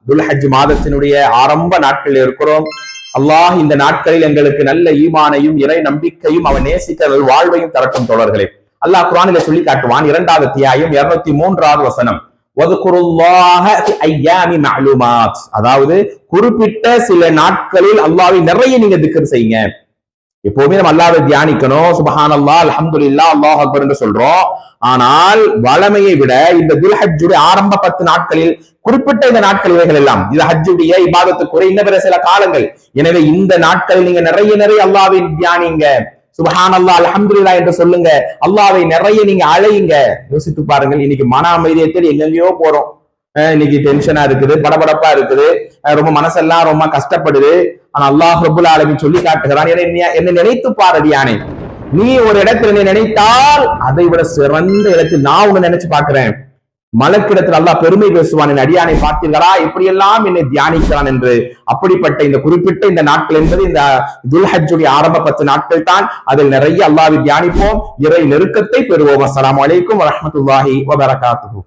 துல்ஹஜ் மாதத்தினுடைய ஆரம்ப நாட்களில் இருக்கிறோம். அல்லாஹ் இந்த நாட்களில் எங்களுக்கு நல்ல ஈமானையும் இறை நம்பிக்கையும் அவன் நேசிக்க வாழ்வையும் தரட்டும். தோழர்களே, அல்லாஹ் குர்ஆனிலே சொல்லி காட்டுவான். 2வது அத்தியாயம் 203வது வசனம், அதாவது குறிப்பிட்ட சில நாட்களில் அல்லாஹ்வை நிறைய நீங்க திக்ர் செய்யுங்க. எப்பவுமே நம்ம அல்லாஹ்வை தியானிக்கணும். சுப்ஹானல்லாஹ், அல்ஹம்துலில்லாஹ், அல்லாஹ் அக்பர் என்று சொல்றோம். ஆனால் வளமையை விட இந்த துல்ஹஜ்ஜுடைய ஆரம்ப 10 நாட்களில் குறிப்பிட்ட இந்த நாட்கள் இவைகள் எல்லாம் இது ஹஜ்ஜுடைய இபாதத்துக்குரிய இன்ன பிற சில காலங்கள். எனவே இந்த நாட்களில் நீங்க நிறைய அல்லாஹ்வை தியானிங்க. சுப்ஹானல்லாஹ், அல்ஹம்துலில்லாஹ் என்று சொல்லுங்க. அல்லாஹ்வை நிறைய நீங்க அழையுங்க. யோசித்து பாருங்கள், இன்னைக்கு மன அமைதியை தேடி எங்கெங்கயோ போறோம். இன்னைக்கு டென்ஷனா இருக்குது, படபடப்பா இருக்குது, ரொம்ப மனசெல்லாம் ரொம்ப கஷ்டப்படுது. ஆனா அல்லாஹ் ரப்புல் ஆலமீன் சொல்லி காட்டுகிறான், என்னை நினைத்து பார் அடியானே, நீ ஒரு இடத்துல நீ நினைத்தால் அதை விட சிறந்த இடத்தில் நான் உன்னை நினைச்சு பாக்குறேன். மலக்கிடத்தில் அல்லாஹ் பெருமை பேசுவான், என் அடியானை பார்த்தீர்களா எப்படியெல்லாம் என்னை தியானிக்கிறான் என்று. அப்படிப்பட்ட இந்த குறிப்பிட்ட இந்த நாட்கள் என்பது இந்த துல்ஹஜ்ஜுடைய ஆரம்ப 10 நாட்கள் தான். அதில் நிறைய அல்லாஹ்வை தியானிப்போம், இறை நெருக்கத்தை பெறுவோம். அஸ்ஸலாமு அலைக்கும் வரஹ்மத்துல்லாஹி வபரகாத்துஹு.